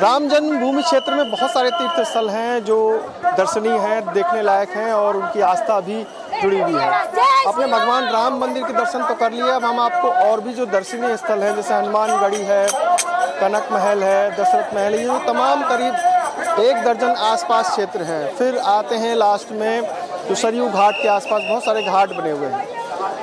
राम जन्मभूमि क्षेत्र में बहुत सारे तीर्थ स्थल हैं जो दर्शनीय हैं, देखने लायक हैं और उनकी आस्था भी जुड़ी हुई है। आपने भगवान राम मंदिर के दर्शन तो कर लिए, अब हम आपको और भी जो दर्शनीय स्थल हैं जैसे हनुमानगढ़ी है, कनक महल है, दशरथ महल, ये तमाम करीब 1 दर्जन आसपास क्षेत्र हैं। फिर आते हैं लास्ट में जो सरयू घाट के आसपास बहुत सारे घाट बने हुए हैं।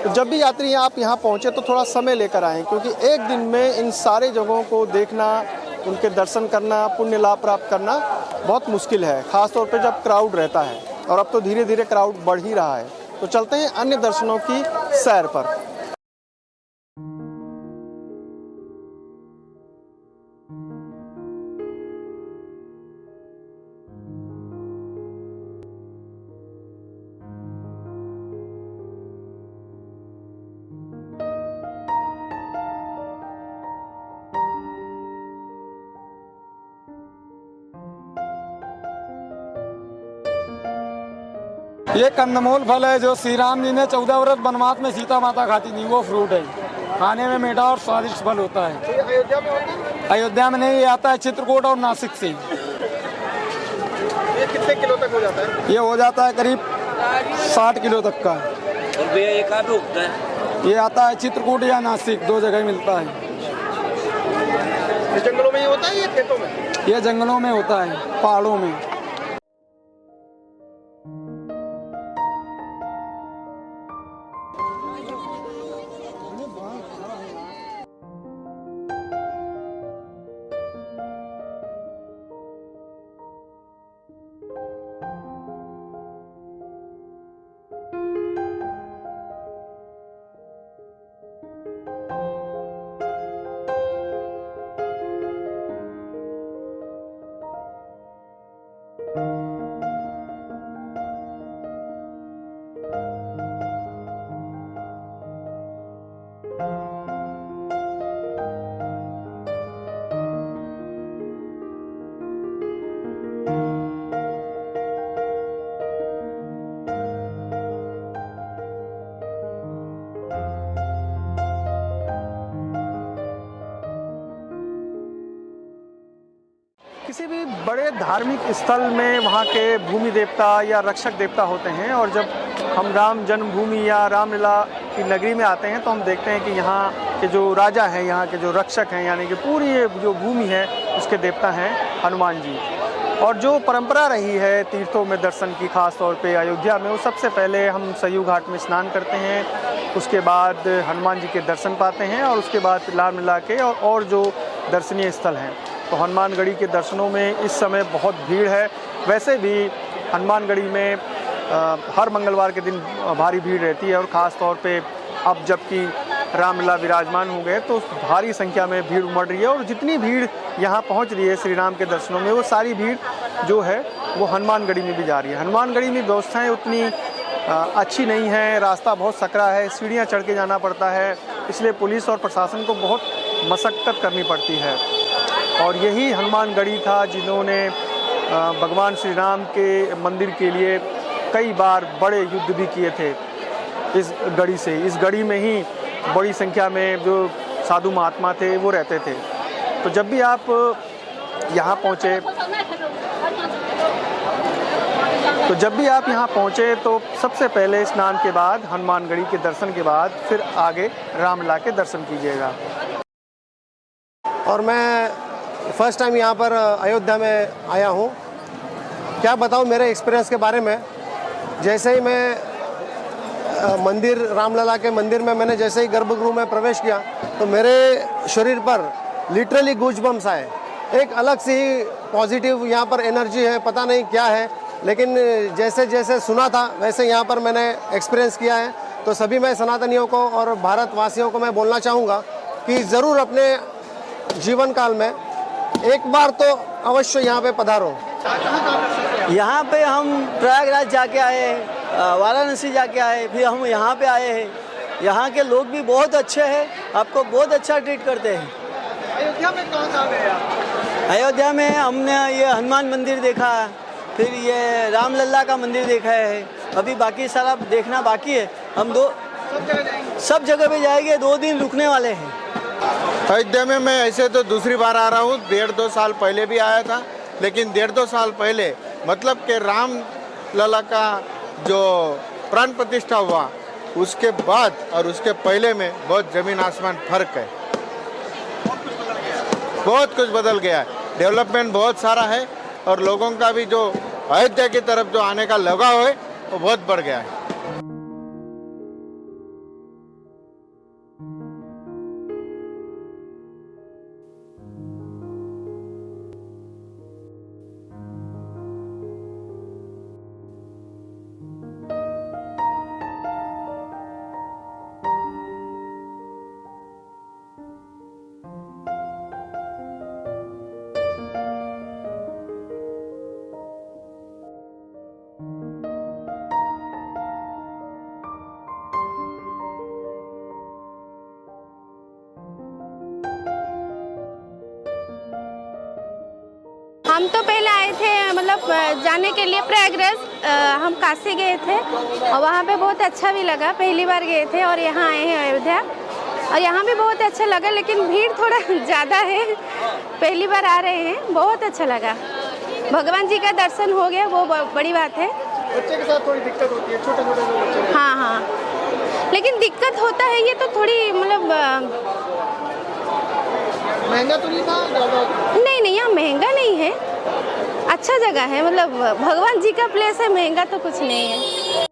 तो जब भी यात्री आप यहाँ पहुँचे तो थोड़ा समय लेकर आएँ, क्योंकि एक दिन में इन सारे जगहों को देखना, उनके दर्शन करना, पुण्य लाभ प्राप्त करना बहुत मुश्किल है, ख़ास तौर पे जब क्राउड रहता है। और अब तो धीरे धीरे क्राउड बढ़ ही रहा है। तो चलते हैं अन्य दर्शनों की सैर पर। ये कंदमूल फल है जो श्री राम जी ने 14 वर्ष वनवास में सीता माता खाती थी, वो फ्रूट है। खाने में मीठा और स्वादिष्ट फल होता है। अयोध्या में होता है? अयोध्या में नहीं, ये आता है चित्रकूट और नासिक से। ये कितने किलो तक हो जाता है? ये हो जाता है करीब 60 किलो तक का। और भैया ये कहाँ पे उगता है? ये आता है चित्रकूट या नासिक, 2 जगह मिलता है। ये जंगलों में ही होता है या खेतों में? ये जंगलों में होता है, पहाड़ों में। किसी भी बड़े धार्मिक स्थल में वहाँ के भूमि देवता या रक्षक देवता होते हैं, और जब हम राम जन्मभूमि या रामलीला की नगरी में आते हैं तो हम देखते हैं कि यहाँ के जो राजा हैं, यहाँ के जो रक्षक हैं, यानी कि पूरी जो भूमि है उसके देवता हैं हनुमान जी। और जो परंपरा रही है तीर्थों में दर्शन की, खास तौर पे अयोध्या में, वो सबसे पहले हम सरयू घाट में स्नान करते हैं, उसके बाद हनुमान जी के दर्शन पाते हैं और उसके बाद रामलीला के और जो दर्शनीय स्थल हैं। तो हनुमानगढ़ी के दर्शनों में इस समय बहुत भीड़ है। वैसे भी हनुमानगढ़ी में हर मंगलवार के दिन भारी भीड़ रहती है, और ख़ास तौर पे अब जबकि रामलीला विराजमान हो गए तो भारी संख्या में भीड़ उमड़ रही है। और जितनी भीड़ यहाँ पहुँच रही है श्री राम के दर्शनों में, वो सारी भीड़ जो है वो हनुमानगढ़ी में भी जा रही है। हनुमानगढ़ी में व्यवस्थाएँ उतनी अच्छी नहीं है, रास्ता बहुत सकरा है, सीढ़ियाँ चढ़ के जाना पड़ता है, इसलिए पुलिस और प्रशासन को बहुत मशक्क़त करनी पड़ती है। और यही हनुमानगढ़ी था जिन्होंने भगवान श्री राम के मंदिर के लिए कई बार बड़े युद्ध भी किए थे इस गढ़ी से। इस गढ़ी में ही बड़ी संख्या में जो साधु महात्मा थे वो रहते थे। तो जब भी आप यहाँ पहुँचे तो सबसे पहले स्नान के बाद, हनुमानगढ़ी के दर्शन के बाद, फिर आगे रामलीला के दर्शन कीजिएगा। और मैं फ़र्स्ट टाइम यहाँ पर अयोध्या में आया हूँ। क्या बताऊँ मेरे एक्सपीरियंस के बारे में। जैसे ही मैं मंदिर रामलला के मंदिर में मैंने जैसे ही गर्भगृह में प्रवेश किया तो मेरे शरीर पर लिटरली गूज़बम्स आए। एक अलग सी पॉजिटिव यहाँ पर एनर्जी है, पता नहीं क्या है, लेकिन जैसे जैसे सुना था वैसे यहाँ पर मैंने एक्सपीरियंस किया है। तो सभी मैं सनातनियों को और भारतवासियों को मैं बोलना चाहूँगा कि ज़रूर अपने जीवन काल में एक बार तो अवश्य यहाँ पे पधारो। यहाँ पे हम प्रयागराज जाके आए हैं, वाराणसी जाके आए, फिर हम यहाँ पे आए हैं। यहाँ के लोग भी बहुत अच्छे हैं, आपको बहुत अच्छा ट्रीट करते हैं। अयोध्या में कहाँ गए आप? अयोध्या में हमने ये हनुमान मंदिर देखा, फिर ये रामलला का मंदिर देखा है। अभी बाकी सारा देखना बाकी है। हम सब जगह पे जाएंगे, 2 दिन रुकने वाले हैं। अयोध्या में मैं ऐसे तो दूसरी बार आ रहा हूँ। 1.5-2 साल पहले भी आया था, लेकिन 1.5-2 साल पहले मतलब कि राम लला का जो प्राण प्रतिष्ठा हुआ उसके बाद और उसके पहले में बहुत ज़मीन आसमान फ़र्क है। बहुत कुछ बदल गया है, डेवलपमेंट बहुत सारा है और लोगों का भी जो अयोध्या की तरफ जो आने का लगाव है वो बहुत बढ़ गया है। हम तो पहले आए थे मतलब जाने के लिए प्रयागराज, हम काशी गए थे और वहाँ पे बहुत अच्छा भी लगा। पहली बार गए थे और यहाँ आए हैं अयोध्या और यहाँ भी बहुत अच्छा लगा, लेकिन भीड़ थोड़ा ज़्यादा है। पहली बार आ रहे हैं, बहुत अच्छा लगा। भगवान जी का दर्शन हो गया, वो बड़ी बात है। बच्चे के साथ थोड़ी दिक्कत होती है, छोटे छोटे जो बच्चे हैं। हाँ, लेकिन दिक्कत होता है ये तो थोड़ी मतलब महंगा तो नहीं था ज़्यादा? नहीं, यहाँ महंगा नहीं है, अच्छा जगह है। मतलब भगवान जी का प्लेस है, महंगा तो कुछ नहीं है।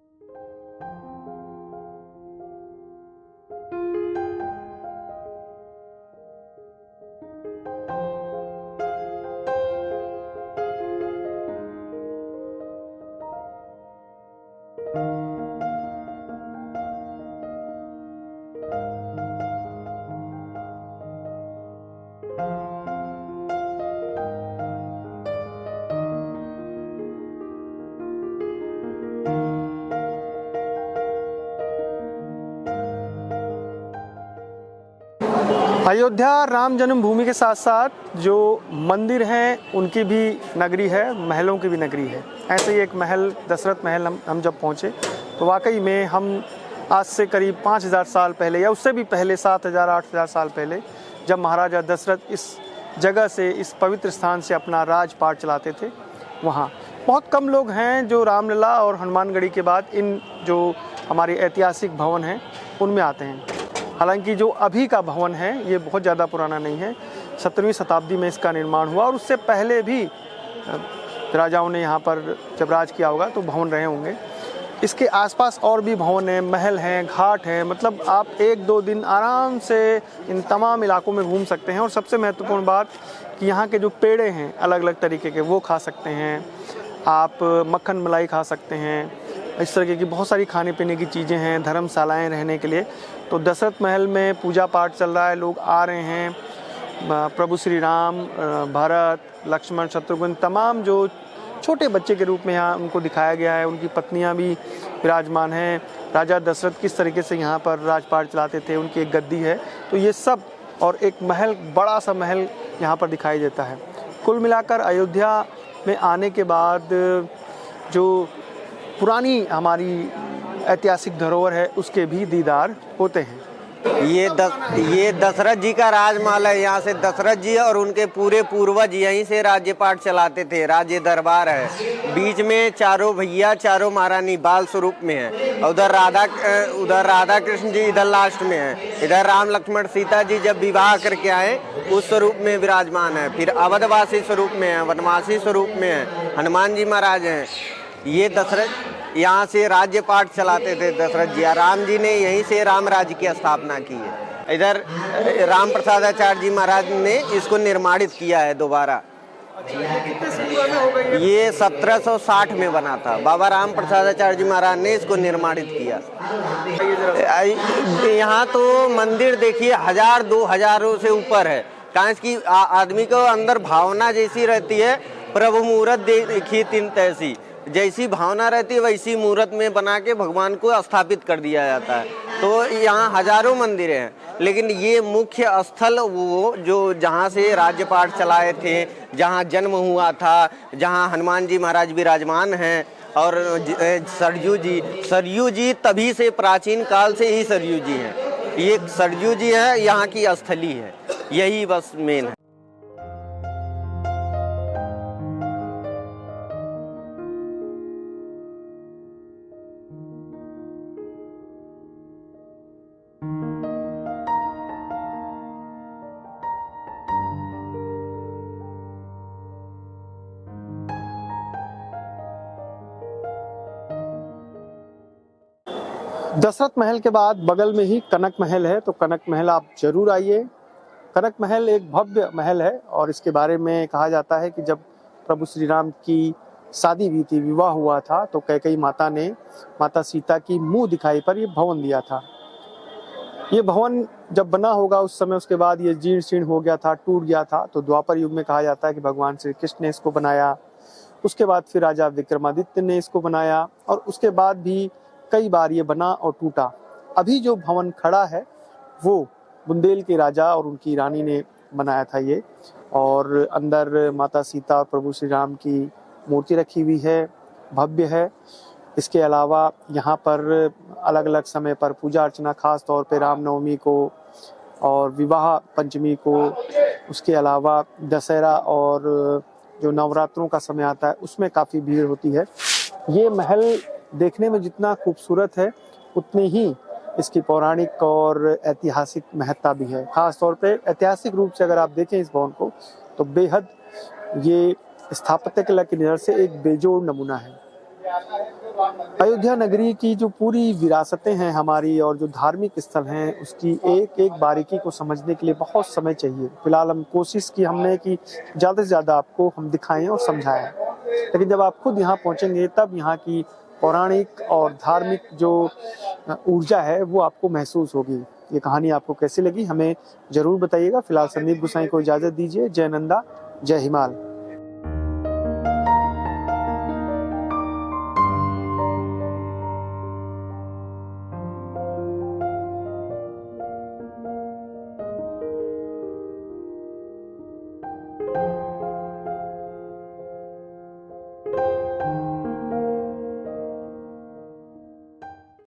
अयोध्या राम जन्मभूमि के साथ साथ जो मंदिर हैं उनकी भी नगरी है, महलों की भी नगरी है। ऐसे ही एक महल दशरथ महल हम जब पहुँचे तो वाकई में हम आज से करीब 5000 साल पहले या उससे भी पहले 7000-8000 साल पहले जब महाराजा दशरथ इस जगह से, इस पवित्र स्थान से अपना राजपाट चलाते थे, वहाँ बहुत कम लोग हैं जो रामलला और हनुमानगढ़ी के बाद इन जो हमारे ऐतिहासिक भवन हैं उनमें आते हैं। हालांकि जो अभी का भवन है ये बहुत ज़्यादा पुराना नहीं है, 17वीं शताब्दी में इसका निर्माण हुआ और उससे पहले भी राजाओं ने यहाँ पर जब राज किया होगा तो भवन रहे होंगे। इसके आसपास और भी भवन हैं, महल हैं, घाट हैं, मतलब आप 1-2 दिन आराम से इन तमाम इलाकों में घूम सकते हैं। और सबसे महत्वपूर्ण बात कि यहाँ के जो पेड़े हैं अलग अलग तरीके के वो खा सकते हैं आप, मक्खन मलाई खा सकते हैं, इस तरह की बहुत सारी खाने पीने की चीज़ें हैं, धर्मशालाएं रहने के लिए। तो दशरथ महल में पूजा पाठ चल रहा है, लोग आ रहे हैं, प्रभु श्री राम, भरत, लक्ष्मण, शत्रुघ्न, तमाम जो छोटे बच्चे के रूप में यहाँ उनको दिखाया गया है। उनकी पत्नियाँ भी विराजमान हैं। राजा दशरथ किस तरीके से यहाँ पर राजपाट चलाते थे, उनकी एक गद्दी है, तो ये सब और एक महल, बड़ा सा महल यहाँ पर दिखाई देता है। कुल मिलाकर अयोध्या में आने के बाद जो पुरानी हमारी ऐतिहासिक धरोहर है उसके भी दीदार होते हैं। ये दशरथ जी का राजमहल है। यहाँ से दशरथ जी और उनके पूरे पूर्वज यहीं से राज्यपाट चलाते थे। राज्य दरबार है। बीच में चारों भैया चारों महारानी बाल स्वरूप में है। उधर राधा कृष्ण जी इधर लास्ट में है। इधर राम लक्ष्मण सीता जी जब विवाह करके आए उस स्वरूप में विराजमान है। फिर अवधवासी स्वरूप में है, वनवासी स्वरूप में है, हनुमान जी महाराज हैं। ये दशरथ यहाँ से राज्य पाठ चलाते थे दशरथ जी। राम जी ने यहीं से राम राज्य की स्थापना की है। इधर राम प्रसादाचार्य जी महाराज ने इसको निर्माणित किया है दोबारा। ये 1760 में बना था। बाबा राम प्रसादाचार्य जी महाराज ने इसको निर्माणित किया। यहाँ तो मंदिर देखिए 1000-2000 से ऊपर है। कहाँ की आदमी को अंदर भावना जैसी रहती है, प्रभु मूर्त देखिए 3 तैसी, जैसी भावना रहती है वैसी मूर्त में बना के भगवान को स्थापित कर दिया जाता है। तो यहाँ हजारों मंदिर हैं, लेकिन ये मुख्य स्थल वो जो जहाँ से राज्यपाट चलाए थे, जहाँ जन्म हुआ था, जहाँ हनुमान जी महाराज विराजमान हैं। और सरयू जी तभी से प्राचीन काल से ही सरयू जी हैं। ये सरयू जी है, यहाँ की स्थली है, यही बस मेन है। दशरथ महल के बाद बगल में ही कनक महल है, तो कनक महल आप जरूर आइए। कनक महल एक भव्य महल है और इसके बारे में कहा जाता है कि जब प्रभु श्री राम की शादी हुई थी, विवाह हुआ था, तो कैकेयी माता ने माता सीता की मुंह दिखाई पर ये भवन दिया था। ये भवन जब बना होगा उस समय, उसके बाद ये जीर्ण शीर्ण हो गया था, टूट गया था। तो द्वापर युग में कहा जाता है कि भगवान श्री कृष्ण ने इसको बनाया। उसके बाद फिर राजा विक्रमादित्य ने इसको बनाया और उसके बाद भी कई बार ये बना और टूटा। अभी जो भवन खड़ा है वो बुंदेल के राजा और उनकी रानी ने बनाया था ये, और अंदर माता सीता और प्रभु श्री राम की मूर्ति रखी हुई है, भव्य है। इसके अलावा यहाँ पर अलग अलग समय पर पूजा अर्चना, खास तौर पे रामनवमी को और विवाह पंचमी को, उसके अलावा दशहरा और जो नवरात्रों का समय आता है उसमें काफ़ी भीड़ होती है। ये महल देखने में जितना खूबसूरत है उतनी ही इसकी पौराणिक और ऐतिहासिक महत्ता भी है। खास तौर पे ऐतिहासिक रूप से अगर आप देखें इस भवन को तो बेहद ये स्थापत्य कला की नज़र से एक बेजोड़ नमूना है। अयोध्या नगरी की जो पूरी विरासतें हैं हमारी और जो धार्मिक स्थल हैं उसकी एक एक बारीकी को समझने के लिए बहुत समय चाहिए। फिलहाल हम कोशिश की हमने कि ज़्यादा से ज़्यादा आपको हम दिखाएं और समझाएं, लेकिन जब आप खुद यहाँ पहुँचेंगे तब यहाँ की पौराणिक और धार्मिक जो ऊर्जा है वो आपको महसूस होगी। ये कहानी आपको कैसी लगी हमें जरूर बताइएगा। फिलहाल संदीप गोसाई को इजाज़त दीजिए। जय नंदा, जय हिमाल।